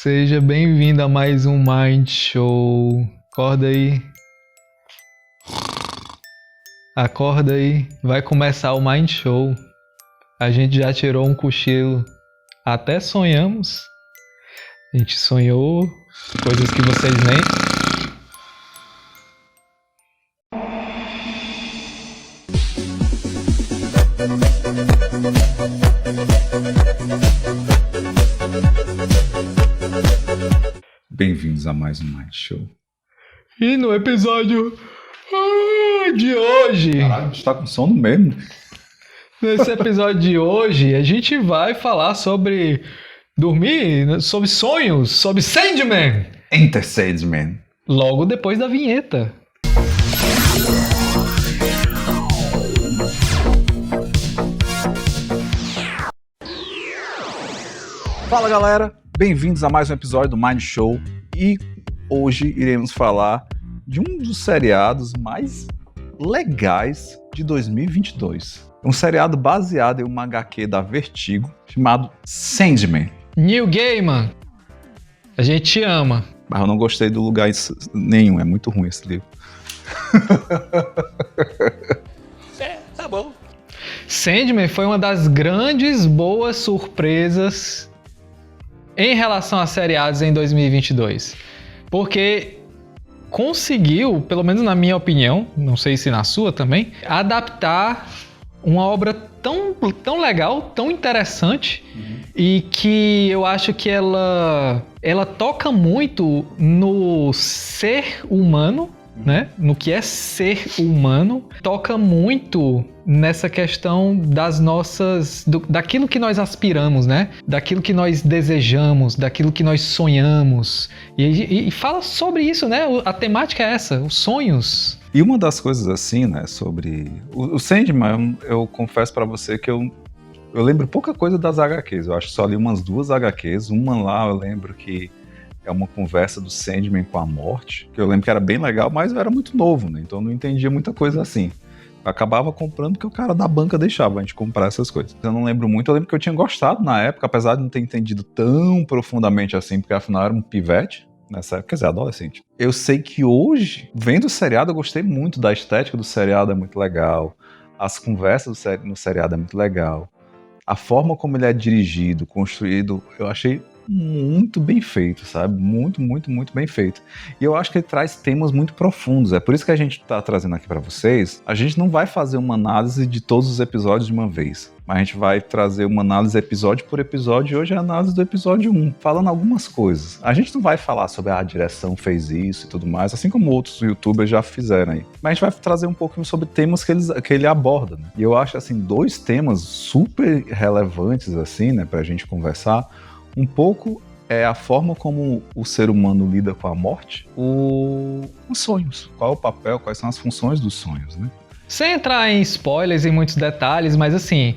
Seja bem-vindo a mais um Mind Show. Acorda aí. Acorda aí. Vai começar o Mind Show. A gente já tirou um cochilo. Até sonhamos. A gente sonhou coisas que vocês nem... Bem-vindos a mais um Mind Show. E no episódio de hoje... Caralho, a gente tá com sono mesmo. Nesse episódio de hoje, a gente vai falar sobre dormir, sobre sonhos, sobre Sandman. Enter Sandman. Logo depois da vinheta. Fala galera, bem-vindos a mais um episódio do Mind Show. E hoje iremos falar de um dos seriados mais legais de 2022. Um seriado baseado em uma HQ da Vertigo, chamado Sandman. Neil Gaiman, a gente te ama. Mas eu não gostei do lugar nenhum, é muito ruim esse livro. Tá bom. Sandman foi uma das grandes boas surpresas em relação a seriados em 2022. Porque conseguiu, pelo menos na minha opinião, não sei se na sua também, adaptar uma obra tão legal, tão interessante, e que eu acho que ela toca muito no ser humano, né? No que é ser humano, toca muito nessa questão das nossas... daquilo que nós aspiramos, né? Daquilo que nós desejamos, daquilo que nós sonhamos. E fala sobre isso, né? A temática é essa, os sonhos. E uma das coisas assim, né, sobre... O Sandman, eu confesso pra você que eu lembro pouca coisa das HQs. Eu acho que só li umas 2 HQs. Uma lá eu lembro que é uma conversa do Sandman com a morte, que eu lembro que era bem legal, mas eu era muito novo, né? Então eu não entendia muita coisa assim. Eu acabava comprando porque o cara da banca deixava a gente comprar essas coisas. Eu não lembro muito, eu lembro que eu tinha gostado na época, apesar de não ter entendido tão profundamente assim, porque afinal eu era um pivete, nessa época, quer dizer, adolescente. Eu sei que hoje, vendo o seriado, eu gostei muito da estética do seriado, é muito legal. As conversas no seriado é muito legal. A forma como ele é dirigido, construído, eu achei muito bem feito, sabe? Muito bem feito. E eu acho que ele traz temas muito profundos. É por isso que a gente tá trazendo aqui pra vocês. A gente não vai fazer uma análise de todos os episódios de uma vez, mas a gente vai trazer uma análise episódio por episódio, e hoje é a análise do episódio 1, falando algumas coisas. A gente não vai falar sobre a direção fez isso e tudo mais, assim como outros youtubers já fizeram aí. Mas a gente vai trazer um pouquinho sobre temas que ele aborda, né? E eu acho, assim, 2 temas super relevantes, assim, né, pra gente conversar. Um pouco é a forma como o ser humano lida com a morte, os sonhos. Qual é o papel, quais são as funções dos sonhos, né? Sem entrar em spoilers e muitos detalhes, mas assim,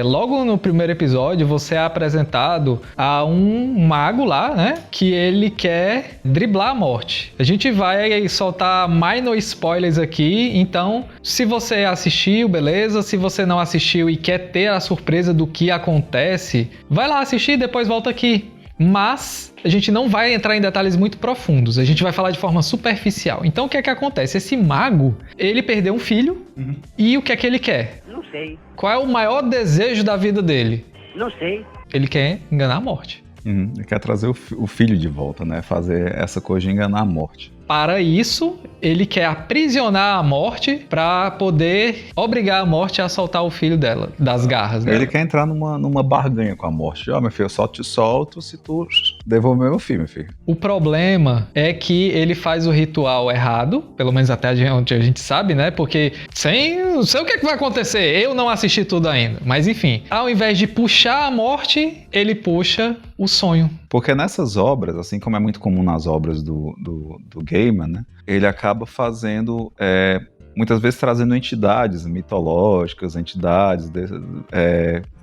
logo no primeiro episódio você é apresentado a um mago lá, né? Que ele quer driblar a morte. A gente vai soltar minor spoilers aqui, então se você assistiu, beleza. Se você não assistiu e quer ter a surpresa do que acontece, vai lá assistir e depois volta aqui. Mas a gente não vai entrar em detalhes muito profundos, a gente vai falar de forma superficial. Então o que é que acontece? Esse mago, ele perdeu um filho, e o que é que ele quer? Não sei. Qual é o maior desejo da vida dele? Não sei. Ele quer enganar a morte. Ele quer trazer o filho de volta, né? Fazer essa coisa de enganar a morte. Para isso, ele quer aprisionar a morte para poder obrigar a morte a soltar o filho dela, das garras dela. Ele quer entrar numa barganha com a morte. Meu filho, eu só te solto se tu devolver meu filho, meu filho. O problema é que ele faz o ritual errado, pelo menos até onde a gente sabe, né? Porque não sei o que vai acontecer, eu não assisti tudo ainda. Mas enfim, ao invés de puxar a morte, ele puxa o sonho. Porque nessas obras, assim como é muito comum nas obras do Gaiman, né? Ele acaba fazendo, muitas vezes trazendo entidades mitológicas,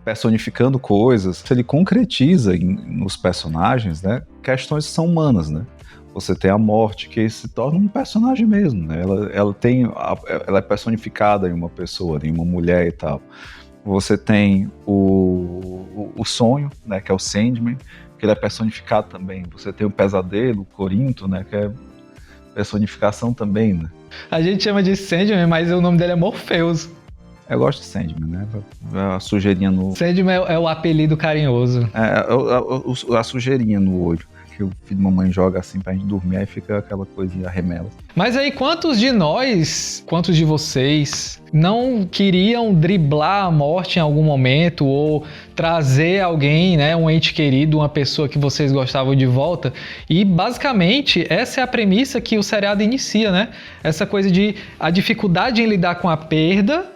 personificando coisas. Ele concretiza nos personagens, né, questões que são humanas, né? Você tem a morte, que se torna um personagem mesmo, né? Ela é personificada em uma pessoa, em uma mulher e tal. Você tem o sonho, né, que é o Sandman, que ele é personificado também. Você tem o Pesadelo, o Corinto, né, que é personificação também, né? A gente chama de Sandman, mas o nome dele é Morpheus. Eu gosto de Sandman, né? A sujeirinha no... Sandman é o apelido carinhoso. A sujeirinha no olho. Que o filho de mamãe joga assim pra gente dormir, aí fica aquela coisinha remela. Mas aí, quantos de vocês não queriam driblar a morte em algum momento ou trazer alguém, né, um ente querido, uma pessoa que vocês gostavam de volta? E basicamente essa é a premissa que o seriado inicia, né? Essa coisa de a dificuldade em lidar com a perda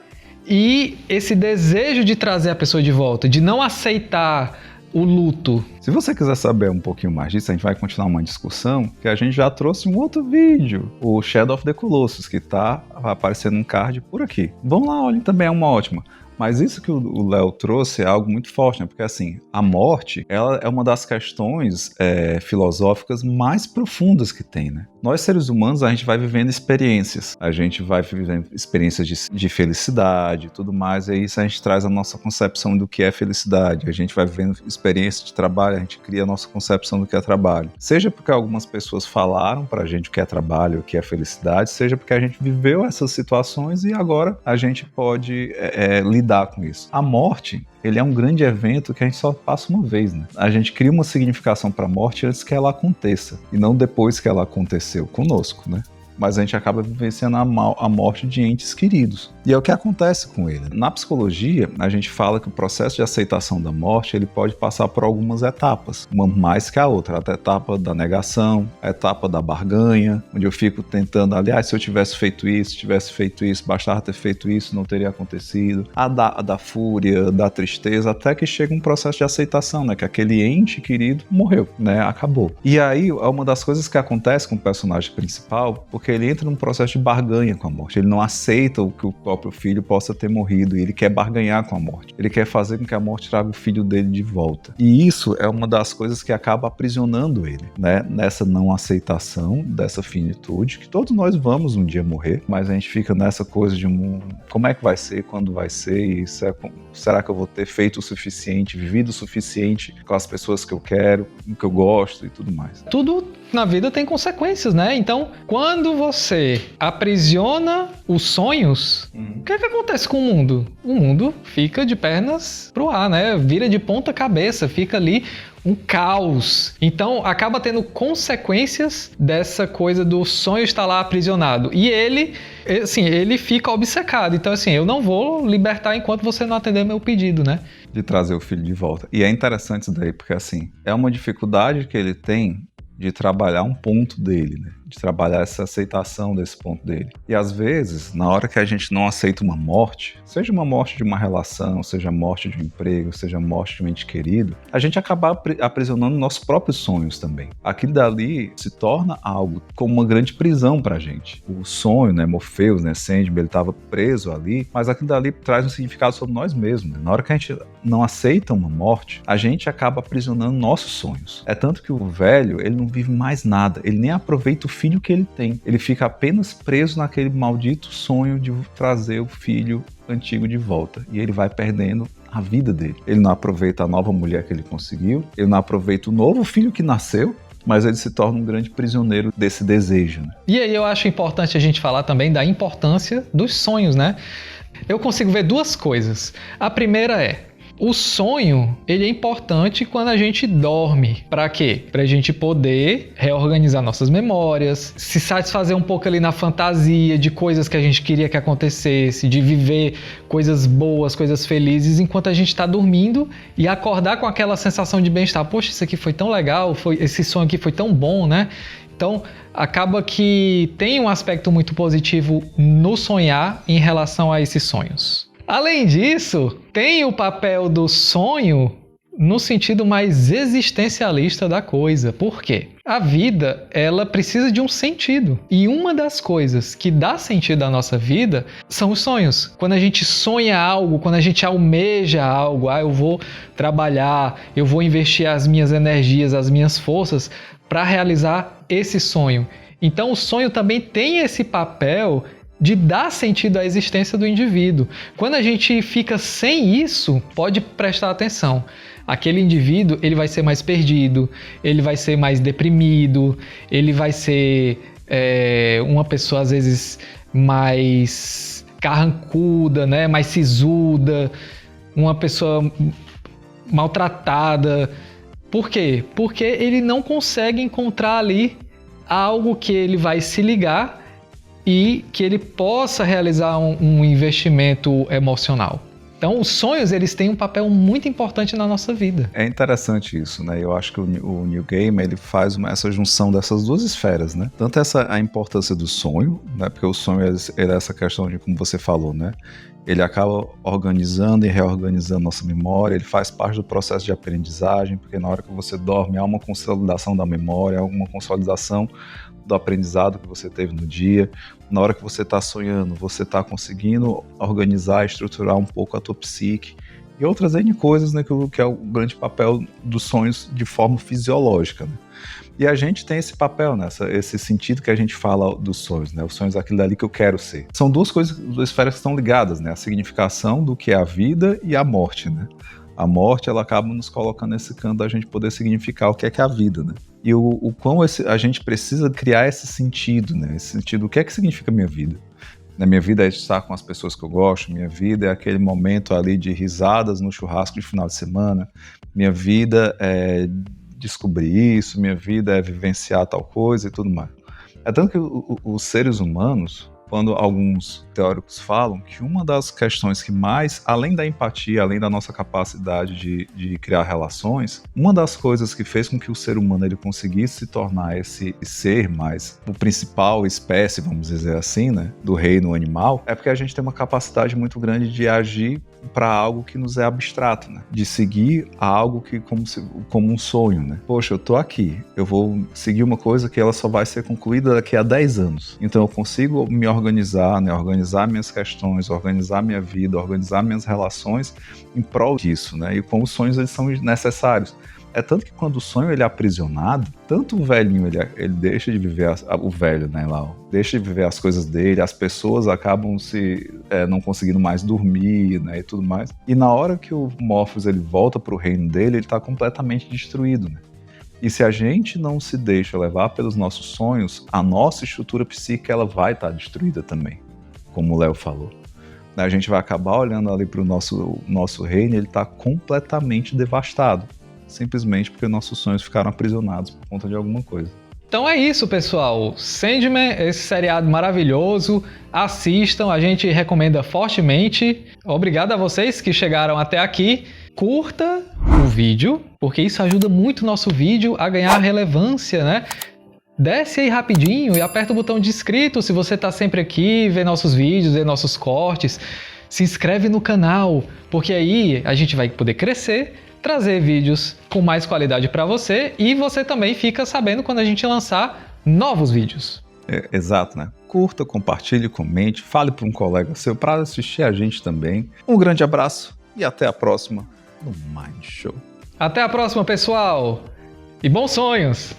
e esse desejo de trazer a pessoa de volta, de não aceitar o luto. Se você quiser saber um pouquinho mais disso, a gente vai continuar uma discussão que a gente já trouxe um outro vídeo, o Shadow of the Colossus, que tá aparecendo um card por aqui. Vão lá, olhem, também é uma ótima. Mas isso que o Léo trouxe é algo muito forte, né? Porque assim, a morte, ela é uma das questões filosóficas mais profundas que tem, né? Nós, seres humanos, a gente vai vivendo experiências. A gente vai vivendo experiências de felicidade e tudo mais. E isso a gente traz a nossa concepção do que é felicidade. A gente vai vivendo experiências de trabalho, a gente cria a nossa concepção do que é trabalho. Seja porque algumas pessoas falaram pra gente o que é trabalho, o que é felicidade, seja porque a gente viveu essas situações e agora a gente pode lidar com isso. A morte, ele é um grande evento que a gente só passa uma vez, né? A gente cria uma significação para a morte antes que ela aconteça, e não depois que ela aconteceu conosco, né? Mas a gente acaba vivenciando a morte de entes queridos. E é o que acontece com ele. Na psicologia, a gente fala que o processo de aceitação da morte, ele pode passar por algumas etapas, uma mais que a outra. A etapa da negação, a etapa da barganha, onde eu fico tentando, aliás, se eu tivesse feito isso, bastava ter feito isso, não teria acontecido. A da fúria, da tristeza, até que chega um processo de aceitação, né? Que aquele ente querido morreu, né? Acabou. E aí, é uma das coisas que acontece com o personagem principal, porque ele entra num processo de barganha com a morte. Ele não aceita o que o próprio filho possa ter morrido e ele quer barganhar com a morte. Ele quer fazer com que a morte traga o filho dele de volta. E isso é uma das coisas que acaba aprisionando ele, né? Nessa não aceitação dessa finitude, que todos nós vamos um dia morrer, mas a gente fica nessa coisa de como é que vai ser, quando vai ser, e será que eu vou ter feito o suficiente, vivido o suficiente com as pessoas que eu quero, que eu gosto e tudo mais. Tudo na vida tem consequências, né? Então, quando você aprisiona os sonhos, o que acontece com o mundo? O mundo fica de pernas pro ar, né? Vira de ponta cabeça, fica ali um caos. Então, acaba tendo consequências dessa coisa do sonho estar lá aprisionado. E ele fica obcecado. Então, assim, eu não vou libertar enquanto você não atender meu pedido, né? De trazer o filho de volta. E é interessante isso daí, porque, assim, é uma dificuldade que ele tem de trabalhar um ponto dele, né? De trabalhar essa aceitação desse ponto dele. E às vezes, na hora que a gente não aceita uma morte, seja uma morte de uma relação, seja a morte de um emprego, seja a morte de um ente querido, a gente acaba aprisionando nossos próprios sonhos também. Aquilo dali se torna algo como uma grande prisão pra gente. O sonho, né, Morpheus, né, Sandman, ele estava preso ali, mas aquilo dali traz um significado sobre nós mesmos, né? Na hora que a gente não aceita uma morte, a gente acaba aprisionando nossos sonhos. É tanto que o velho, ele não vive mais nada, ele nem aproveita o filho que ele tem. Ele fica apenas preso naquele maldito sonho de trazer o filho antigo de volta. E ele vai perdendo a vida dele. Ele não aproveita a nova mulher que ele conseguiu, ele não aproveita o novo filho que nasceu, mas ele se torna um grande prisioneiro desse desejo, né? E aí eu acho importante a gente falar também da importância dos sonhos, né? Eu consigo ver duas coisas. A primeira é: o sonho, ele é importante quando a gente dorme. Para quê? Pra gente poder reorganizar nossas memórias, se satisfazer um pouco ali na fantasia de coisas que a gente queria que acontecesse, de viver coisas boas, coisas felizes enquanto a gente tá dormindo e acordar com aquela sensação de bem-estar. Poxa, isso aqui foi tão legal, esse sonho aqui foi tão bom, né? Então, acaba que tem um aspecto muito positivo no sonhar em relação a esses sonhos. Além disso, tem o papel do sonho no sentido mais existencialista da coisa. Por quê? A vida, ela precisa de um sentido. E uma das coisas que dá sentido à nossa vida são os sonhos. Quando a gente sonha algo, quando a gente almeja algo, eu vou trabalhar, eu vou investir as minhas energias, as minhas forças para realizar esse sonho. Então, o sonho também tem esse papel de dar sentido à existência do indivíduo. Quando a gente fica sem isso, pode prestar atenção. aquele indivíduo ele vai ser mais perdido, ele vai ser mais deprimido, ele vai ser uma pessoa às vezes mais carrancuda, né? Mais sisuda, uma pessoa maltratada. Por quê? Porque ele não consegue encontrar ali algo que ele vai se ligar e que ele possa realizar um investimento emocional. Então, os sonhos, eles têm um papel muito importante na nossa vida. É interessante isso, né? Eu acho que o New Game, ele faz essa junção dessas duas esferas, né? Tanto a importância do sonho, né? Porque o sonho é essa questão de, como você falou, né? Ele acaba organizando e reorganizando nossa memória, ele faz parte do processo de aprendizagem, porque na hora que você dorme há uma consolidação da memória, há uma consolidação do aprendizado que você teve no dia. Na hora que você está sonhando, você está conseguindo organizar, estruturar um pouco a tua psique e outras N coisas, né, que é o grande papel dos sonhos de forma fisiológica, né? E a gente tem esse papel, né, esse sentido que a gente fala dos sonhos, né? Os sonhos é aquilo dali que eu quero ser. São duas esferas que estão ligadas, né? A significação do que é a vida e a morte, né? A morte, ela acaba nos colocando nesse canto da gente poder significar o que é a vida, né? E o quão a gente precisa criar esse sentido, né? Esse sentido, o que é que significa minha vida? Na minha vida é estar com as pessoas que eu gosto, minha vida é aquele momento ali de risadas no churrasco de final de semana, minha vida é descobrir isso, minha vida é vivenciar tal coisa e tudo mais. É tanto que os seres humanos, quando alguns teóricos falam que uma das questões que mais, além da empatia, além da nossa capacidade de criar relações, uma das coisas que fez com que o ser humano ele conseguisse se tornar esse ser mais o principal espécie, vamos dizer assim, né, do reino animal, é porque a gente tem uma capacidade muito grande de agir para algo que nos é abstrato, né? De seguir algo que como um sonho, né? Poxa, eu tô aqui, eu vou seguir uma coisa que ela só vai ser concluída daqui a 10 anos. Então eu consigo me organizar, né? Organizar minhas questões, organizar minha vida, organizar minhas relações em prol disso, né? E como os sonhos eles são necessários. É tanto que quando o sonho ele é aprisionado, tanto o velhinho ele deixa de viver o velho, né, lá, deixa de viver as coisas dele, as pessoas acabam não conseguindo mais dormir, né, e tudo mais. E na hora que o Morpheus ele volta para o reino dele, ele está completamente destruído, né? E se a gente não se deixa levar pelos nossos sonhos, a nossa estrutura psíquica ela vai estar destruída também, como o Léo falou. A gente vai acabar olhando ali para o nosso reino e ele está completamente devastado. Simplesmente porque nossos sonhos ficaram aprisionados por conta de alguma coisa. Então é isso, pessoal. Sandman, esse seriado maravilhoso. Assistam, a gente recomenda fortemente. Obrigado a vocês que chegaram até aqui. Curta o vídeo, porque isso ajuda muito o nosso vídeo a ganhar relevância, né? Desce aí rapidinho e aperta o botão de inscrito se você está sempre aqui, vê nossos vídeos, vê nossos cortes. Se inscreve no canal, porque aí a gente vai poder crescer, trazer vídeos com mais qualidade para você e você também fica sabendo quando a gente lançar novos vídeos. Exato, né? Curta, compartilhe, comente, fale para um colega seu para assistir a gente também. Um grande abraço e até a próxima no Mind Show. Até a próxima, pessoal! E bons sonhos!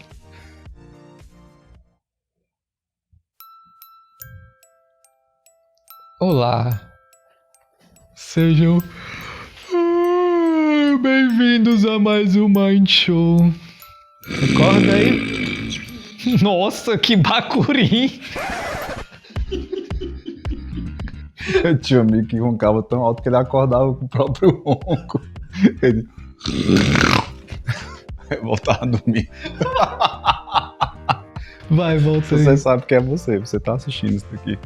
Olá! Sejam bem-vindos a mais um Mind Show. Acorda aí. Nossa, que bacuri! Eu tinha um amigo que roncava tão alto que ele acordava com o próprio ronco. Ele voltava a dormir. Vai, volta aí. Você sabe que é você tá assistindo isso aqui.